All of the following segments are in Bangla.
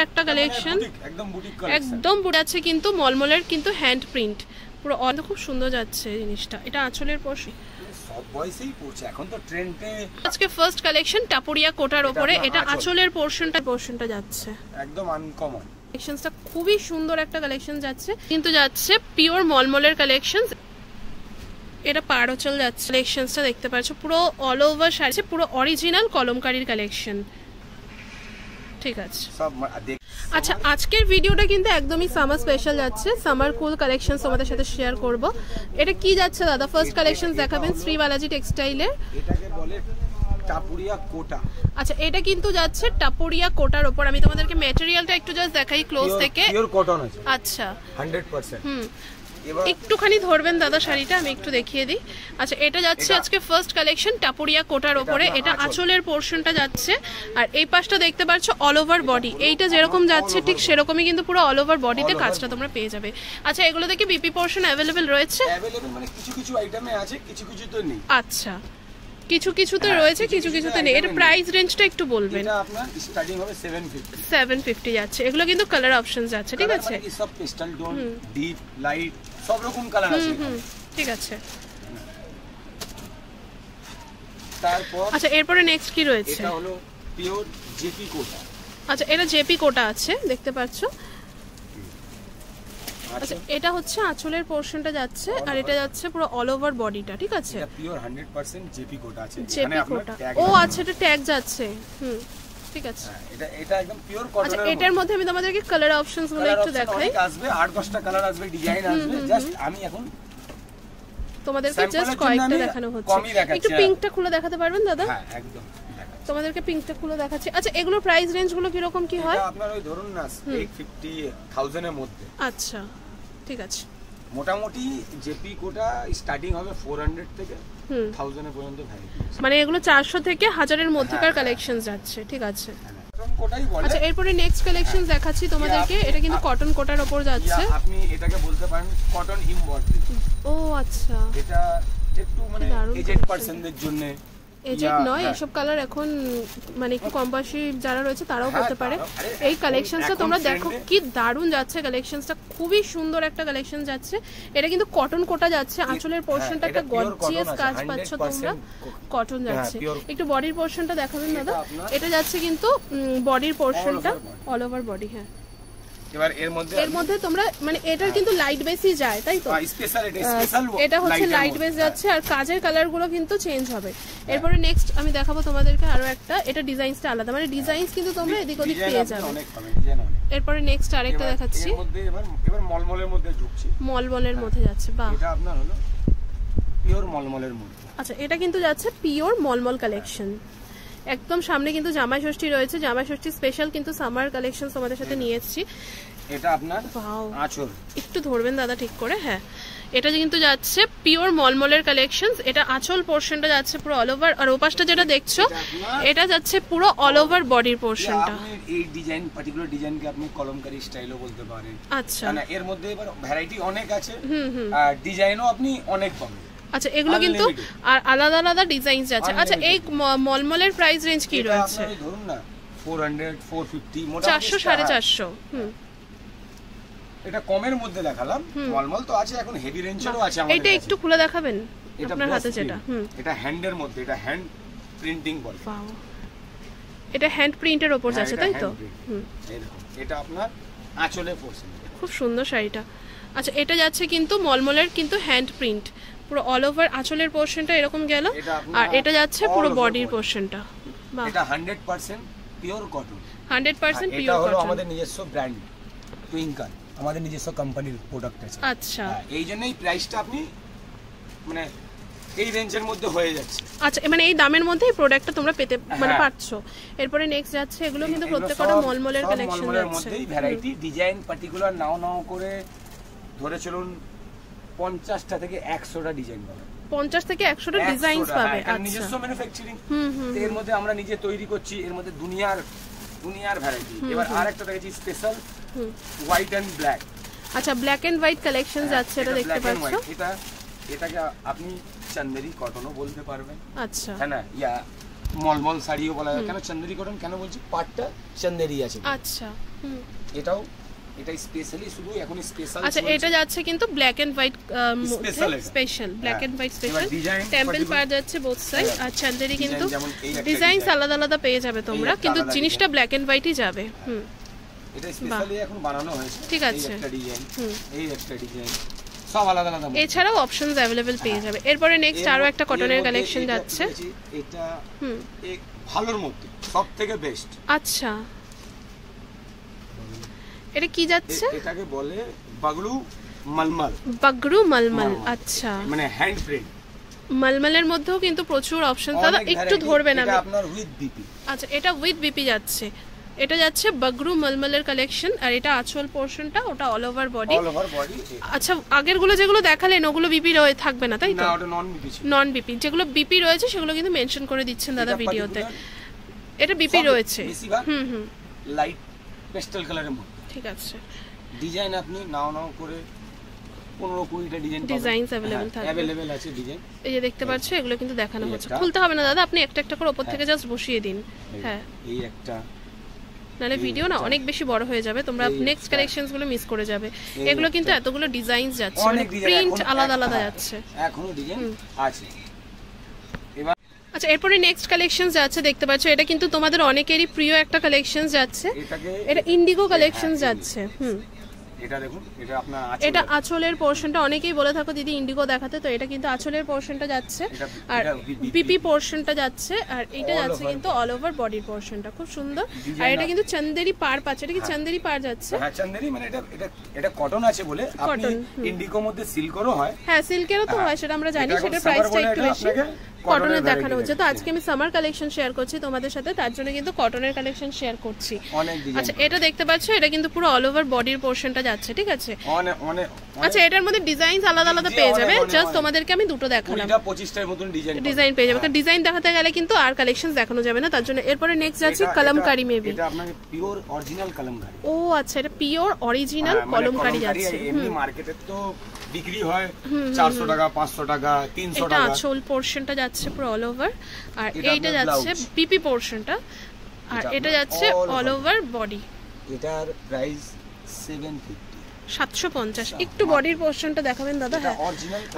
একটা কালেকশন, একদম বুটিক একদম বুড়ে আছে কিন্তু মলমলের কিন্তু হ্যান্ড প্রিন্ট পুরো অনেক খুব সুন্দর যাচ্ছে জিনিসটা। এটা আঁচলের পোর্শন, সব বয়সেই পড়ছে এখন তো ট্রেন্ডে। আজকে ফার্স্ট কালেকশন টাপুরিয়া কোটার উপরে, এটা আঁচলের পোর্শনটা যাচ্ছে একদম আনকমন। কালেকশনটা খুবই সুন্দর একটা কালেকশন যাচ্ছে, কিন্তু যাচ্ছে পিওর মলমলের কালেকশন। এটা পাড়চল যাচ্ছে কালেকশনটা দেখতে পাচ্ছ, পুরো অল ওভার শাড়ি, পুরো অরিজিনাল কলমকারীর কালেকশন। ঠিক আছে, আচ্ছা আজকের ভিডিওটা কিন্তু একদমই সামার স্পেশাল যাচ্ছে, সামার কুল কালেকশন তোমাদের সাথে শেয়ার করব। এটা কি যাচ্ছে দাদা? ফার্স্ট কালেকশন দেখাবেন শ্রী বালাজি টেক্সটাইলের, এটাকে বলে টাপুরিয়া কোটা। আচ্ছা এটা কিন্তু যাচ্ছে টাপুরিয়া কোটার উপর। আমি তোমাদেরকে ম্যাটেরিয়ালটা একটু জাস্ট দেখাই ক্লোজ থেকে। পিওর কটন আছে, আচ্ছা 100%। একটুখানি ধরবেন দাদা শাড়িটা, আমি একটু দেখিয়ে দিই। আচ্ছা এটা যাচ্ছে আজকে ফার্স্ট কালেকশন টাপুরিয়া কোটার উপরে, এটা আঁচলের পোর্শনটা যাচ্ছে। আর এই পাশটা দেখতে পাচ্ছ অল ওভার বডি, এইটা যেরকম যাচ্ছে ঠিক সেরকমই কিন্তু পুরো অল ওভার বডিতে কাজটা তোমরা পেয়ে যাবে। আচ্ছা এগুলো দেখি বিপি পোর্শন অ্যাভেলেবেল রয়েছে? অ্যাভেলেবেল মানে কিছু কিছু আইটেমে আছে, কিছু কিছু তো নেই। আচ্ছা কিছু কিছুতে রয়েছে, কিছু কিছুতে নেই। এর প্রাইস রেঞ্জটা একটু বলবেন? এটা আপনার স্টার্টিং হবে 750। 750 যাচ্ছে। এগুলো কিন্তু কালার অপশনস আছে, ঠিক আছে? এই সব পেস্টাল টোন, ডিপ, লাইট সব রকম কালার আছে। ঠিক আছে। তারপর আচ্ছা এরপরে নেক্সট কি রয়েছে? এটা হলো পিওর জেপি কোটা। আচ্ছা এটা জেপি কোটা আছে, দেখতে পাচ্ছ। আচ্ছা এটা হচ্ছে আঁচলের পোরশনটা যাচ্ছে, আর এটা যাচ্ছে পুরো অল ওভার বডিটা, ঠিক আছে? এটা পিওর 100% জেপি কোটা আছে, এখানে আপনার ট্যাগ। ও আচ্ছা এটা ট্যাগ যাচ্ছে, ঠিক আছে। এটা একদম পিওর কটনের। আচ্ছা এটার মধ্যে আমি তোমাদেরকে কালার অপশনস গুলো একটু দেখাই। আসবে 8-10টা কালার আসবে, ডিজাইন আসবে। জাস্ট আমি এখন তোমাদেরকে জাস্ট কয়েকটা দেখানো হচ্ছে। একটু পিঙ্কটা খুলে দেখাতে পারবেন দাদা? হ্যাঁ একদম, তোমাদেরকে পিঙ্কটা খুলে দেখাচ্ছি। আচ্ছা এগুলোর প্রাইস রেঞ্জ গুলো কি রকম কি হয়? এটা আপনার ওই ধরুন না 850,000 এর মধ্যে। আচ্ছা ঠিক আছে। মোটামুটি জেপি কোটা স্টার্টিং হবে 400 থেকে 1000 এর পর্যন্ত ভ্যারাইটি, মানে এগুলো 400 থেকে 1000 এর মধ্যেকার কালেকশন যাচ্ছে, ঠিক আছে? কোটাই বলে। আচ্ছা এরপরে নেক্সট কালেকশন দেখাচ্ছি তোমাদেরকে, এটা কিন্তু কটন কোটার উপর যাচ্ছে। আপনি এটাকে বলতে পারেন কটন এমব্রয়ডারি। ও আচ্ছা, এটা একটু মানে এজেড পারসনদের জন্য। এজেড নয়, এসব কালার এখন মানে একটু কম বয়সী যারা রয়েছে তারাও করতে পারে। এই কালেকশনটা তোমরা দেখো কি দারুণ যাচ্ছে, কালেকশনটা খুবই সুন্দর একটা কালেকশন যাচ্ছে। এটা কিন্তু কটন কোটা যাচ্ছে, আঁচলের পোরশনটা একটা গর্জিয়াস কাজ পাচ্ছ তোমরা, কটন যাচ্ছে। একটু বডির পোরশনটা দেখাবেন দাদা? এটা যাচ্ছে কিন্তু বডির পোরশনটা অল ওভার বডি। হ্যাঁ এবার এর মধ্যে তোমরা মানে এটার কিন্তু লাইট বেসই যায়, তাই তো? এটা হচ্ছে লাইট বেস যাচ্ছে, আর কাজের কালার গুলো কিন্তু চেঞ্জ হবে। এরপরে নেক্সট আমি দেখাবো তোমাদেরকে আরো একটা, এটা ডিজাইনসটা আলাদা, মানে ডিজাইনস কিন্তু তোমরা এদিক ওদিক পেয়ে যাবে। এরপরে নেক্সট আরেকটা দেখাচ্ছি, এবার মলমলের মধ্যে ঢুকছি। মলমলের মধ্যে যাচ্ছে, বাহ। এটা আপনার হলো পিওর মলমলের মধ্যে। আচ্ছা এটা কিন্তু যাচ্ছে পিওর মলমল কালেকশন। একদম সামনে কিন্তু জামাই ষষ্ঠী রয়েছে, জামাই ষষ্ঠী স্পেশাল কিন্তু সামার কালেকশন তোমাদের সাথে নিয়ে এসেছি। এটা আপনার আঁচল, একটু ধরবেন দাদা ঠিক করে। হ্যাঁ এটা কিন্তু যাচ্ছে পিওর মলমলের কালেকশনস, এটা আঁচল পোরশনটা যাচ্ছে পুরো অল ওভার, আর ওপাশটা যেটা দেখছো এটা যাচ্ছে পুরো অল ওভার বডির পোরশনটা। এই ডিজাইন পার্টিকুলার ডিজাইনকে আপনি কলমকারী স্টাইলও বলতে পারেন। আচ্ছা না এর মধ্যে এবার ভ্যারাইটি অনেক আছে, আর ডিজাইনও আপনি অনেক পাবেন। আচ্ছা এগুলো কিন্তু আর আলাদা আলাদা ডিজাইন আছে। আচ্ছা এই মলমলের প্রাইস রেঞ্জ কি রয়েছে? ধরুন না 400 450 মোটামুটি 400 450। এটা কমের মধ্যে দেখালাম, মলমল তো আছে, এখন হেভি রেঞ্জেরও আছে আমাদের। এটা একটু খুলে দেখাবেন আপনার হাতে যেটা? এটা হ্যান্ডের মধ্যে, এটা হ্যান্ড প্রিন্টিং বলে। এটা হ্যান্ড প্রিন্টের উপর যাচ্ছে, তাই তো? এটা আপনার আঁচলে পোরশন, খুব সুন্দর শাড়িটা। আচ্ছা এটা যাচ্ছে কিন্তু মলমলের কিন্তু হ্যান্ড প্রিন্ট, পুরো অল ওভার আঁচলের পোরশনটা এরকম গেল, আর এটা যাচ্ছে পুরো বডির পোরশনটা। এটা 100% পিওর কটন, 100% পিওর কটন। এটা হলো আমাদের নিজস্ব ব্র্যান্ড টুইঙ্কল, আমাদের নিজস্ব কোম্পানির প্রোডাক্ট আছে। আচ্ছা এই জন্যই প্রাইসটা আপনি মানে এই রেঞ্জের মধ্যে হয়ে যাচ্ছে। আচ্ছা মানে এই দামের মধ্যেই প্রোডাক্টটা তোমরা পেতে মানে পাচ্ছো। এরপরে নেক্সট যাচ্ছে, এগুলো কিন্তু প্রত্যেকটা মলমলের কালেকশন যাচ্ছে। মলমলের মধ্যেই ভ্যারাইটি, ডিজাইন পার্টিকুলার নাও করে ধরে চলুন 50টা থেকে 100টা ডিজাইন পাবে। 50 থেকে 100টা ডিজাইনস পাবে। আচ্ছা নিজস্ব ম্যানুফ্যাকচারিং, এর মধ্যে আমরা নিজে তৈরি করছি, এর মধ্যে দুনিয়ার ভ্যারাইটি। এবার আরেকটা দেখেছি স্পেশাল হোয়াইট এন্ড ব্ল্যাক। আচ্ছা ব্ল্যাক এন্ড হোয়াইট কালেকশন যাচ্ছে, এটা দেখতে পাচ্ছো। এটাকে আপনি চান্দেরি কটনও বলতে পারবেন। আচ্ছা হ্যাঁ না, ইয়া মলমল শাড়িও বলা যায়। কেন চান্দেরি কটন কেন বলছি, পাটটা চান্দেরি আছে। আচ্ছা এটাই স্পেশালি শুধু এখন স্পেশাল। আচ্ছা এটা যাচ্ছে কিন্তু black and white special, black and white special, temple পার যাচ্ছে বোথ সাইড। আর চান্দেরি কিন্তু ডিজাইনস আলাদা আলাদা পেয়ে যাবে তোমরা, কিন্তু জিনিসটা ব্ল্যাক এন্ড হোয়াইটই যাবে। এটা স্পেশালি এখন বানানো হয়েছে। ঠিক আছে, একটা ডিজাইন, এই একটা ডিজাইন, সব আলাদা আলাদা। এছাড়াও অপশনস अवेलेबल পেয়ে যাবে। এরপরে নেক্সট আরো একটা কটনের কালেকশন যাচ্ছে। এটা এক ভালোর মধ্যে সবথেকে বেস্ট। আচ্ছা এটা কি যাচ্ছে? এটাকে বলে বাগড়ু মলমল। বাগড়ু মলমল, আচ্ছা মানে হ্যান্ড প্রিন্ট। মলমলের মধ্যেও কিন্তু প্রচুর অপশন। দাদা একটু ধরবেন, আমি এটা আপনার উইথ বিপি। আচ্ছা এটা উইথ বিপি যাচ্ছে। এটা যাচ্ছে বাগড়ু মলমলের কালেকশন। আর এটা আঁচল পোরশনটা, ওটা অল ওভার বডি। আচ্ছা আগের গুলো যেগুলো দেখালেন ওগুলো বিপি থাকবে না তাই তো? না ওটা নন বিপি ছিল। নন বিপি, যেগুলো বিপি রয়েছে সেগুলো কিন্তু মেনশন করে দিচ্ছেন দাদা ভিডিওতে। এটা বিপি রয়েছে। লাইট পেস্টেল কালারের মধ্যে। ঠিক আছে, ডিজাইন আপনি নাও করে 15-20টা ডিজাইনস अवेलेबल থাকবে। अवेलेबल আছে ডিজাইন। এই যে দেখতে পাচ্ছ এগুলো কিন্তু দেখানো হচ্ছে। খুলতে হবে না দাদা, আপনি একটা একটা করে উপর থেকে জাস্ট বসিয়ে দিন। হ্যাঁ এই একটা, নালে ভিডিও না অনেক বেশি বড় হয়ে যাবে, তোমরা নেক্সট কালেকশনস গুলো মিস করে যাবে। এগুলো কিন্তু এতগুলো ডিজাইনস যাচ্ছে, মানে প্রিন্ট আলাদা আলাদা যাচ্ছে। এখনো ডিজাইন আছে। আচ্ছা এরপরে নেক্সট কালেকশন যাচ্ছে, দেখতে পাচ্ছ এটা কিন্তু তোমাদের অনেকেরই প্রিয় একটা কালেকশন যাচ্ছে। এটা ইন্ডিগো কালেকশন যাচ্ছে। এটা দেখুন, এটা আপনার এটা আঁচলের পোরশনটা, অনেকেই বলে থাকো দিদি ইন্ডিগো দেখাতে, তো এটা কিন্তু আঁচলের পোরশনটা যাচ্ছে আর বিপি পোরশনটা যাচ্ছে। আর এটা যাচ্ছে কিন্তু অল ওভার বডির পোরশনটা, খুব সুন্দর। আর এটা কিন্তু চান্দেরি পার পাচ্ছে। এটা কি চান্দেরি পার যাচ্ছে? হ্যাঁ চান্দেরি, মানে এটা কটন আছে বলে আপনি ইন্ডিগোর মধ্যে সিল্কেরও হয়। হ্যাঁ সিল্কেরও তো হয়, সেটা আমরা জানি, সেটা প্রাইসটা একটু বেশি। কটনের দেখানো হচ্ছে। তো আজকে আমি সামার কালেকশন শেয়ার করছি তোমাদের সাথে, তার জন্য কিন্তু কটনের কালেকশন শেয়ার করছি। আচ্ছা এটা দেখতে পাচ্ছ, এটা কিন্তু পুরো অল ওভার বডির পোরশনটা যাচ্ছে। ঠিক আছে, আচ্ছা এটার মধ্যে ডিজাইনস আলাদা আলাদা পেয়ে যাবে। জাস্ট তোমাদেরকে আমি দুটো দেখালাম, 25টার মতন ডিজাইন পেয়ে যাবে। কারণ ডিজাইন দেখাতে গেলে কিন্তু আর কালেকশনস দেখানো যাবে না, তার জন্য। এরপরে নেক্সট যাচ্ছে কলমকারি। মেবি এটা আপনাকে পিওর অরিজিনাল কলমকারি। ও আচ্ছা এটা পিওর অরিজিনাল কলমকারি যাচ্ছে। এমনি মার্কেটে তো বিক্রি হয় 400 টাকা, 500 টাকা, 300 টাকা। এটা আঁচল পোরশনটা যাচ্ছে পুরো অল ওভার। আর এইটা যাচ্ছে পিপি পোরশনটা। আর এটা যাচ্ছে অল ওভার বডি। এটার প্রাইস 750। একটু বডির পোরশনটা দেখাবেন দাদা? হ্যাঁ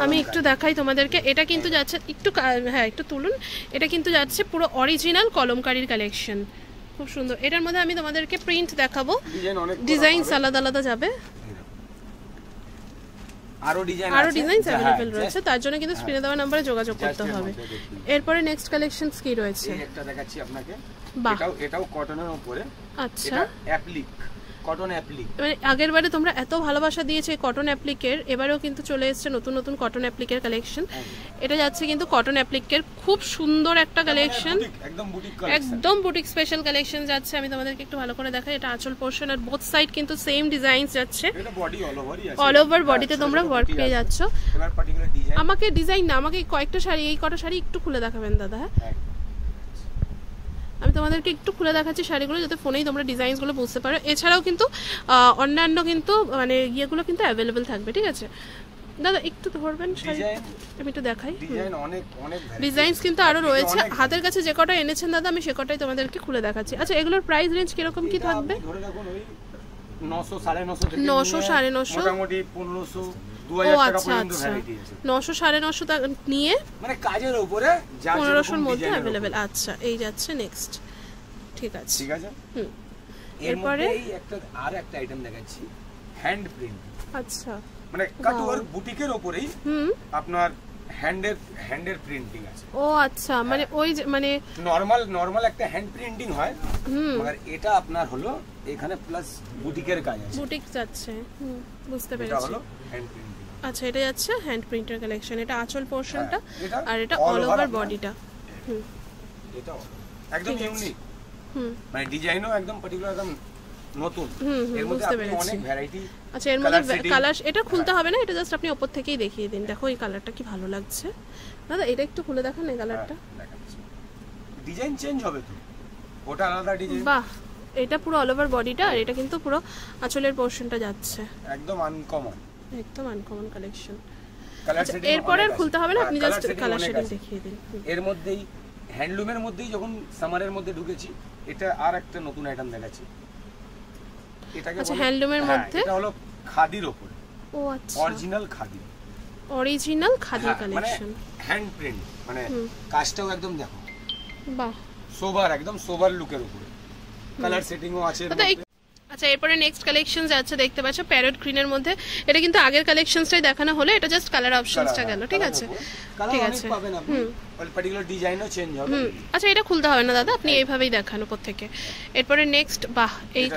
আমি একটু দেখাই তোমাদেরকে। এটা কিন্তু যাচ্ছে একটু, হ্যাঁ একটু তুলুন। এটা কিন্তু যাচ্ছে পুরো অরিজিনাল কলমকারির কালেকশন, খুব সুন্দর। এটার মধ্যে আমি তোমাদেরকে প্রিন্ট দেখাবো, ডিজাইনস আলাদা আলাদা যাবে। আরো ডিজাইনস अवेलेबल রয়েছে, তার জন্য কিন্তু স্ক্রিনে দেওয়া নম্বরে যোগাযোগ করতে হবে। এরপরে নেক্সট কালেকশনস কি রয়েছে? একটা দেখাচ্ছি আপনাকে। বাহ, এটাও কটনের উপরে। আচ্ছা অ্যাপ্লিক, কটন অ্যাপ্লিক। মানে আগের বারে তোমরা এত ভালোবাসা দিয়েছে কটন অ্যাপ্লিকের, এবারেও কিন্তু চলে এসেছে নতুন নতুন কটন অ্যাপ্লিকের কালেকশন। এটা যাচ্ছে কিন্তু কটন অ্যাপ্লিকের খুব সুন্দর একটা কালেকশন, একদম বুটিক স্পেশাল কালেকশন যাচ্ছে। আমি তোমাদেরকে একটু ভালো করে দেখাই। এটা আঁচল পোরশন আর বোথ সাইড কিন্তু সেম ডিজাইনস যাচ্ছে। এটা বডি অল ওভার বডিতে তোমরা ওয়ার্ক পেয়ে যাচ্ছ। এবার পার্টিকুলার ডিজাইন, আমাকে ডিজাইন না, আমাকে কয়েকটা শাড়ি, এই কটা শাড়ি একটু খুলে দেখাবেন দাদা? হ্যাঁ আমি তোমাদেরকে একটু খুলে দেখাচ্ছি শাড়িগুলো, যাতে ফোনেই তোমরা ডিজাইনসগুলো বুঝতে পারো। এছাড়াও কিন্তু অন্যান্য কিন্তু মানে ইয়েগুলো কিন্তু অ্যাভেলেবেল থাকবে। ঠিক আছে দাদা একটু ধরবেন শাড়ি, আমি একটু দেখাই। ডিজাইনস কিন্তু আরো রয়েছে, হাতের কাছে যে কটা এনেছেন দাদা আমি সে কটাই তোমাদেরকে খুলে দেখাচ্ছি। আচ্ছা এগুলোর প্রাইস রেঞ্জ কিরকম কি থাকবে? 900 950 900 মোটামুটি 1500 2000 টাকা পর্যন্ত ভ্যারাইটি আছে। 900 950 টাকা নিয়ে মানে কাজের উপরে 1500 এর মধ্যে अवेलेबल। আচ্ছা এই যাচ্ছে নেক্সট। ঠিক আছে ঠিক আছে। এরপরে একটা আর একটা আইটেম দেখাচ্ছি, হ্যান্ড প্রিন্ট। আচ্ছা মানে কাটওয়ার্ক বুটিকের উপরেই আপনার হ্যান্ডের প্রিন্টিং আছে। ও আচ্ছা, মানে ওই মানে নরমাল একটা হ্যান্ড প্রিন্টিং হয়, মगर এটা আপনার হলো এখানে প্লাস বুটিকের কাজ আছে। বুটিক যাচ্ছে, বুঝতে পেরেছি। এটা হলো হ্যান্ড প্রিন্টিং। আচ্ছা এটা যাচ্ছে হ্যান্ড প্রিন্টার কালেকশন। এটা আঁচল পোরশনটা আর এটা অল ওভার বডিটা। এটা একদম ইউনিক, মানে ডিজাইনও একদম পার্টিকুলার, একদম নতুন। এর মধ্যে আপনি অনেক ভ্যারাইটি। আচ্ছা এর মধ্যে কালার, এটা খুলতে হবে না, এটা জাস্ট আপনি উপর থেকেই দেখিয়ে দিন। দেখো এই কালারটা কি ভালো লাগছে দাদা, এটা একটু খুলে দেখান এই কালারটা। ডিজাইন চেঞ্জ হবে তো, ওটা আলাদা ডিজাইন। বাহ, এটা পুরো অল ওভার বডিটা, আর এটা কিন্তু পুরো আঁচলের পোরশনটা যাচ্ছে। একদম আনকমন কালেকশন। এরপর আর খুলতে হবে না, আপনি জাস্ট কালার শেডিং দেখিয়ে দিন। এর মধ্যেই হ্যান্ডলুমের মধ্যেই যখন সামারের মধ্যে ঢুকেছি, এটা আর একটা নতুন আইটেম দেখাচ্ছি। এটাকে আচ্ছা হ্যান্ডলুমের মধ্যে, এটা হলো খাদির উপর। ও আচ্ছা, অরিজিনাল খাদি, অরিজিনাল খাদি মানে কালেকশন, হ্যান্ড প্রিন্ট, মানে কাজটাও একদম দেখো বাহ, সোবার, একদম সোবার লুকের উপরে। কালার সেটিংও আছে এর মধ্যে। আচ্ছা এরপরে নেক্সট কালেকশন যাচ্ছে, দেখতে পাচ্ছ প্যারট গ্রিনের মধ্যে। এটা কিন্তু আগের কালেকশনসটাই দেখানো হলো, এটা জাস্ট কালার অপশনসটা গেল, ঠিক আছে? ঠিক আছে, পাবেন আপনি, পার্টিকুলার ডিজাইনও চেঞ্জ হবে। আচ্ছা এটা খুলতে হবে না দাদা, আপনি এইভাবেই দেখান উপর থেকে। এরপরে নেক্সট, বাহ, এই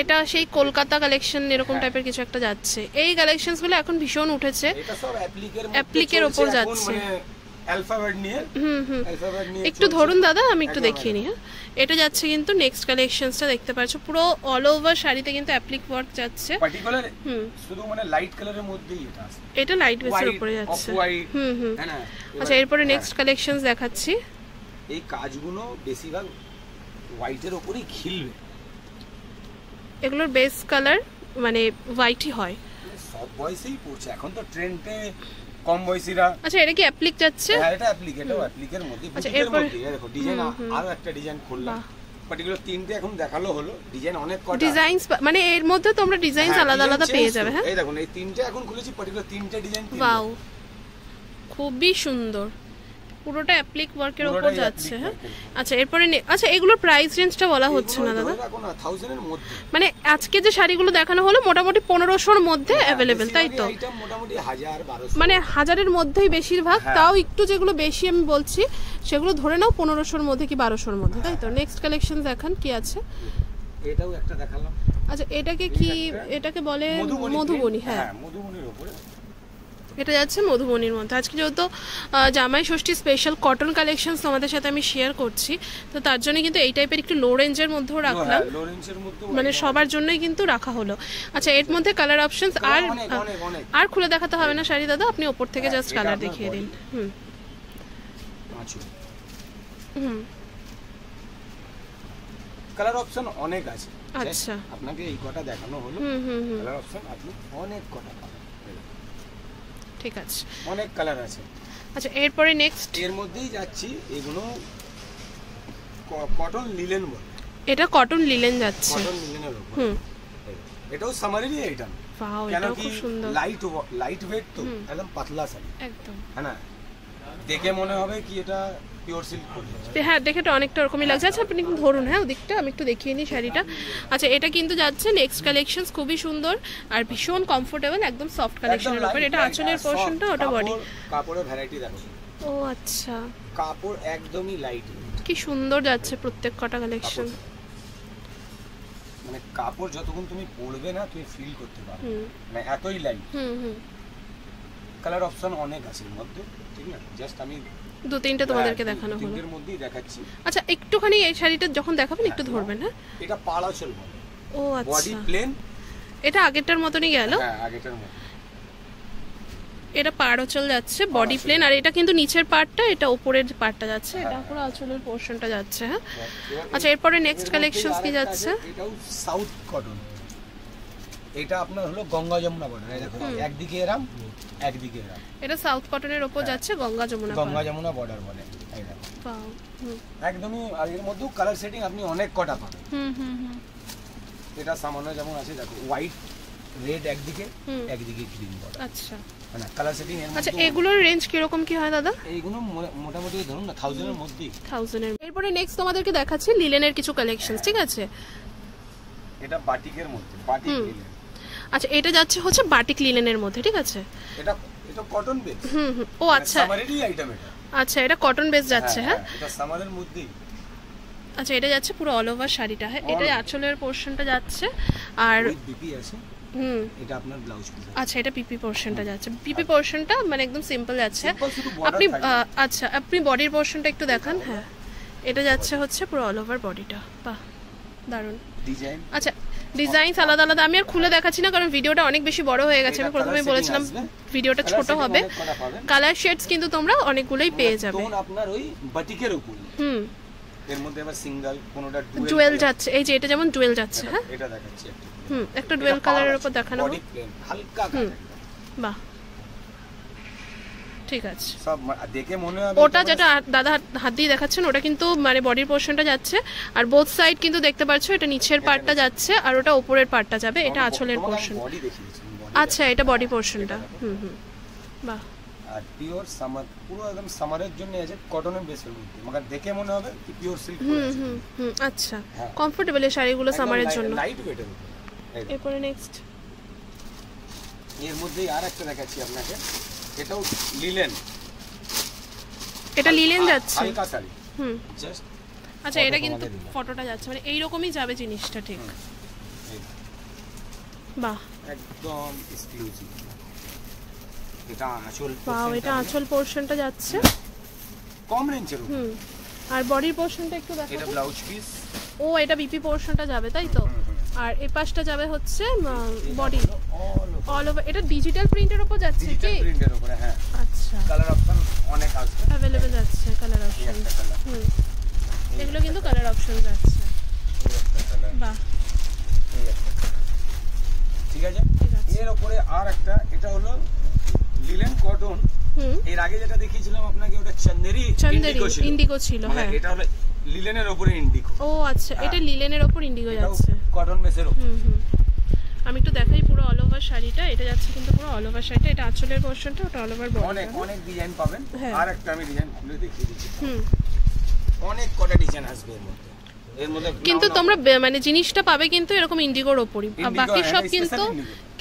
এটা সেই কলকাতা কালেকশন এরকম টাইপের কিছু একটা যাচ্ছে। এই কালেকশনসগুলো এখন ভীষণ উঠেছে, এটা সব অ্যাপ্লিকের উপর যাচ্ছে। অ্যালফাবেট নিয়ে, অ্যালফাবেট নিয়ে একটু ধরুন দাদা, আমি একটু দেখিয়ে নিই। হ্যাঁ, এটা যাচ্ছে কিন্তু নেক্সট কালেকশনসটা দেখতে পাচ্ছ, পুরো অল ওভার শাড়িতে কিন্তু অ্যাপ্লিক ওয়ার্ক যাচ্ছে। পার্টিকুলার শুধু মানে লাইট কালারের মধ্যেই এটা আছে, এটা লাইট বেসের উপরে যাচ্ছে। আচ্ছা এরপরে নেক্সট কালেকশনস দেখাচ্ছি। এই কাজগুলো বেশিরভাগ হোয়াইটের উপরেই খিলবে। এগুলোর বেস কালার মানে হোয়াইটই হয়, সব বয়সেই পড়ছে এখন তো ট্রেন্ডে, কম বয়সীরা। আচ্ছা এটা কি অ্যাপ্লিক যাচ্ছে? হ্যাঁ এটা অ্যাপ্লিক, এটাও অ্যাপ্লিকের মধ্যে। আচ্ছা এরপরে দেখো ডিজাইন, আরো একটা ডিজাইন খুললাম, পার্টিকুলার তিনটে এখন দেখালো হলো, ডিজাইন অনেক কটা ডিজাইনস, মানে এর মধ্যে তোমরা ডিজাইনস আলাদা আলাদা পেয়ে যাবে। হ্যাঁ এই দেখুন এই তিনটে এখন খুলেছি, পার্টিকুলার তিনটে ডিজাইন। ওয়াও, খুবই সুন্দর, পুরোটা অ্যাপ্লিক ওয়ার্কের উপর যাচ্ছে। হ্যাঁ আচ্ছা এরপরে আচ্ছা এগুলোর প্রাইস রেঞ্জটা বলা হচ্ছে না দাদা? মানে আজকে যে শাড়িগুলো দেখানো হলো মোটামুটি 1500-র মধ্যে অ্যাভেলেবেল, তাই তো? মোটামুটি 1000-1200, মানে 1000-এর মধ্যেই বেশিরভাগ, তাও একটু যেগুলো বেশি আমি বলছি সেগুলো ধরে নাও 1500-র মধ্যে কি 1200-র মধ্যে, তাই তো? নেক্সট কালেকশন দেখান, কি আছে? এটাও একটা দেখালাম। আচ্ছা এটাকে কি, এটাকে বলে মধুবনী। হ্যাঁ মধুবনীর উপরে এটা যাচ্ছে মধুবনীর মধ্যে। আজকে যেহেতু জামাই ষষ্ঠী স্পেশাল কটন কালেকশন তোমাদের সাথে আমি শেয়ার করছি, তো তার জন্য কিন্তু এই টাইপের একটু লো রেঞ্জের মধ্যেও রাখলাম, মানে সবার জন্যই কিন্তু রাখা হলো। আচ্ছা এর মধ্যে কালার অপশনস আর খুলে দেখাতে হবে না শাড়ি দাদা, আপনি ওপর থেকে জাস্ট কালার দেখিয়ে দিন। কালার অপশন অনেক আছে। আচ্ছা আপনাকে এই কটা দেখানো হলো, কালার অপশন আপনি অনেক কটা পাবেন, ঠিক আছে, অনেক কালার আছে। আচ্ছা এরপরে নেক্সট এর মধ্যেই যাচ্ছি, এগুলো কটন লিলেন বলে। এটা কটন লিলেন যাচ্ছে, কটন লিলেনের উপর। এটাও সামারেরই আইটেম। ওয়াও এটাও খুব সুন্দর, লাইট ওয়েট, তো একদম পাতলা শাড়ি একদম, হ্যাঁ না, দেখে মনে হবে কি এটা পিওর সিল্ক। হ্যাঁ দেখে তো অনেকটা ওরকমই লাগছে। আচ্ছা আপনি ধরুন, হ্যাঁ ওদিকটা আমি একটু দেখিয়ে নিই শাড়িটা। আচ্ছা এটা কিন্তু যাচ্ছে নেক্সট কালেকশনস, খুবই সুন্দর আর ভীষণ কমফোর্টেবল, একদম সফট কালেকশনের উপর। এটা আঁচলের পোরশনটা, ওটা বডি। কাপড়ের ভ্যারাইটি দেখো। ও আচ্ছা, কাপড় একদমই লাইট, কি সুন্দর যাচ্ছে প্রত্যেক কটা কালেকশন। মানে কাপড় যতক্ষণ তুমি পরবে না তুমি ফিল করতে পারবে, মানে এতই লাইট। কালার অপশন অনেক আছে এর মধ্যে, ঠিক না? জাস্ট আমি দু তিনটে তোমাদেরকে দেখানো হলো, এর মধ্যেই দেখাচ্ছি। আচ্ছা একটুখানি এই শাড়িটা যখন দেখাবেন একটু ধরবেন। হ্যাঁ এটা পাড়াচল বলে। ও আচ্ছা, বডি প্লেন, এটা আগেরটার মতনই গেল। হ্যাঁ আগেরটার মতো। এটা পাড়াচল যাচ্ছে, বডি প্লেন, আর এটা কিন্তু নিচের পার্টটা, এটা উপরের পার্টটা যাচ্ছে, এটা পুরো আঁচলের পোরশনটা যাচ্ছে। হ্যাঁ আচ্ছা এরপরে নেক্সট কালেকশনস কি যাচ্ছে? এটাও সাউথ কটন, এটা আপনার হলো গঙ্গা যমুনা বর্ডার। দেখো একদিকে এরাম, একদিকে এরাম। এটা সাউথ কটনের উপর যাচ্ছে, গঙ্গা যমুনা বর্ডার বলে। এই দেখো একদমই, আর এর মধ্যেও কালার সেটিং আপনি অনেক কটা পাবেন। এটা সামান্য যেমন আছে, দেখো হোয়াইট রেড একদিকে, একদিকে গ্রিন বর্ডার। আচ্ছা মানে কালার সেটিং এর মধ্যে। আচ্ছা এগুলোর রেঞ্জ কি রকম কি হয় দাদা? এইগুলো মোটামুটি ধরুন না 1000 এর মধ্যেই। 1000 এর। এরপরে নেক্সট তোমাদেরকে দেখাচ্ছি লিলেনের কিছু কালেকশনস, ঠিক আছে? এটা বাটিকের মধ্যে, বাটিক লিলেন। আচ্ছা এটা যাচ্ছে হচ্ছে বাটিক লিলেনের মধ্যে, ঠিক আছে? এটা কটন বেস। ও আচ্ছা, সামারেরই আইটেম এটা। আচ্ছা এটা কটন বেস যাচ্ছে। হ্যাঁ এটা সামারের মধ্যেই। আচ্ছা এটা যাচ্ছে পুরো অল ওভার শাড়িটা। হ্যাঁ এটা আঁচলের পোরশনটা যাচ্ছে, আর বিপি আছে। এটা আপনার ব্লাউজ পিস। আচ্ছা এটা পিপি পোরশনটা যাচ্ছে, পিপি পোরশনটা মানে একদম সিম্পল যাচ্ছে। আপনি আচ্ছা আপনি বডির পোরশনটা একটু দেখান। হ্যাঁ এটা যাচ্ছে হচ্ছে পুরো অল ওভার বডিটা। বাহ দারুণ ডিজাইন। আচ্ছা ডিজাইনস আলাদা আলাদা, আমি আর খুলে দেখাচ্ছি না কারণ ভিডিওটা অনেক বেশি বড় হয়ে গেছে। আমি প্রথমেই বলেছিলাম ভিডিওটা ছোট হবে। কালার শেডস কিন্তু তোমরা অনেকগুলোই পেয়ে যাবে। টোন আপনার ওই বাটিকের উপর। এর মধ্যে আবার সিঙ্গেল, কোনটা ডুয়েল যাচ্ছে। এই যে এটা যেমন ডুয়েল যাচ্ছে। হ্যাঁ এটা দেখাচ্ছি একটা। একটা ডুয়েল কালারের উপর দেখানো। বডি প্লেন হালকা কালার। বাহ ঠিক আছে, সব দেখে মনে হবে। ওটা যেটা দাদা হাত দিয়ে দেখাচ্ছেন ওটা কিন্তু মানে বডির পোর্শনটা যাচ্ছে, আর বোথ সাইড কিন্তু দেখতে পাচ্ছ এটা নিচের পার্টটা যাচ্ছে আর ওটা উপরের পার্টটা যাবে, এটা আঁচলের পোর্শন। আচ্ছা এটা বডি পোর্শনটা। বাহ। আর পিওর সামার, পুরো একদম সামারের জন্য আছে, কটনের বেসের মধ্যে, মগর দেখে মনে হবে কি পিওর সিল্ক পরে আছে। আচ্ছা কমফোর্টেবল এই শাড়িগুলো সামারের জন্য। লাইট ওয়েটের উপর। এরপরে নেক্সট এর মধ্যেই আরেকটা দেখাচ্ছি আপনাকে, এটাও লিলেন। এটা লিলেন যাচ্ছে হালকা শাড়ি। জাস্ট আচ্ছা এটা কিন্তু ফটোটা যাচ্ছে মানে এই রকমই যাবে জিনিসটা, ঠিক। বাহ একদম এক্সক্লুসিভ। এটা আঁচল, বাহ এটা আঁচল পোরশনটা যাচ্ছে কম রেঞ্জের উপর। আর বডির পোরশনটা একটু দেখাও। এটা ব্লাউজ পিস। ও এটা বিপি পোরশনটা যাবে তাই তো, আর এই পাশটা যাবে হচ্ছে বডি অল ওভার। এটা ডিজিটাল প্রিন্টের উপর যাচ্ছে কি? ডিজিটাল প্রিন্টের উপরে, হ্যাঁ। আচ্ছা কালার অপশন অনেক আছে, अवेलेबल আছে কালার অপশন। এগুলো কিন্তু কালার অপশন যাচ্ছে। বাহ ঠিক আছে। এর উপরে আর একটা, এটা হলো লিলেন কটন। এর আগে যেটা দেখিয়েছিলাম আপনাকে ওটা চন্দেরি ইন্ডিগো ছিল, হ্যাঁ। এটা হলো লিলেনের উপরে ইন্ডিগো। ও আচ্ছা এটা লিলেনের উপর ইন্ডিগো যাচ্ছে, কটন বেসের উপর। আমি একটু দেখাই পুরো অল ওভার শাড়িটা, এটা যাচ্ছে কিন্তু পুরো অল ওভার শাড়িটা, এটা আঁচলের পোরশনটা, ওটা অল ওভার বডি। অনেক অনেক ডিজাইন পাবেন। আর একটা আমি ডিজাইন খুলে দেখিয়ে দিচ্ছি। অনেক কটা ডিজাইন আসবে এর মধ্যে। এর মধ্যে কিন্তু তোমরা মানে জিনিসটা পাবে কিন্তু এরকম ইন্ডিগোর উপরই, আর বাকি সব কিন্তু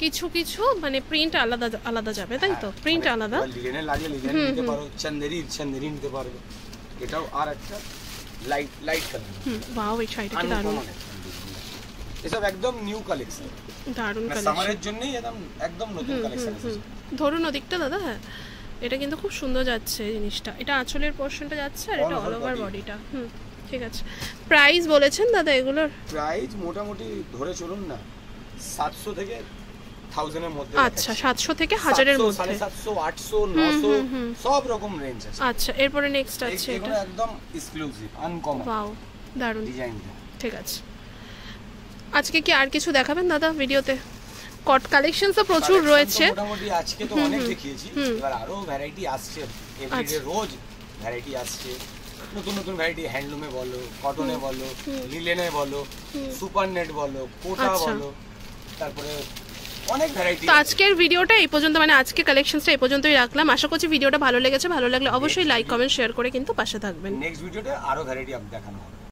কিছু কিছু মানে প্রিন্ট আলাদা আলাদা যাবে তাই তো, প্রিন্ট আলাদা। লিলেনের লাগে লিলেন নিতে পারো, চন্দেরি নিতে পারবে। এটাও আর একটা লাইট কালার। ওয়াও এই শাড়িটা কি দারুণ। এসব একদম নিউ কালেকশন, দারুণ কালেকশন, সামারের জন্য একদম নতুন কালেকশন। ধরুন ওদিকটা দাদা, হ্যাঁ এটা কিন্তু খুব সুন্দর যাচ্ছে জিনিসটা। এটা আঁচলের পোরশনটা যাচ্ছে আর এটা অল ওভার বডিটা। ঠিক আছে। প্রাইস বলেছেন দাদা এগুলোর? প্রাইস মোটামুটি ধরে চলুন না 700 থেকে 1000 এর মধ্যে। আচ্ছা 700 থেকে 1000 এর মধ্যে, 750, 800, 900 সব রকম রেঞ্জ আছে। আচ্ছা এরপরে নেক্সট আছে এটা একদম এক্সক্লুসিভ আনকমন। ওয়াও দারুণ ডিজাইনটা। ঠিক আছে। আজকে কি আর কিছু দেখাবেন দাদা ভিডিওতে? কট কালেকশনস তো প্রচুর রয়েছে মোটামুটি, আজকে তো অনেক দেখিয়েছি, এবার আরো ভ্যারাইটি আসছে, এভরিডে রোজ ভ্যারাইটি আসছে, নতুন নতুন ভ্যারাইটি, হ্যান্ডলুমে বলো, কটনে বলো, লিলেনে বলো, সুপার নেট বলো, কোটা বলো, তারপরে অনেক ভ্যারাইটি। তো আজকের ভিডিওটা এই পর্যন্ত, মানে আজকে কালেকশনসটা এই পর্যন্তই রাখলাম। আশা করছি ভিডিওটা ভালো লেগেছে, ভালো লাগলে অবশ্যই লাইক কমেন্ট শেয়ার করে কিন্তু পাশে থাকবেন। নেক্সট ভিডিওতে আরো ভ্যারাইটি দেখানো হবে।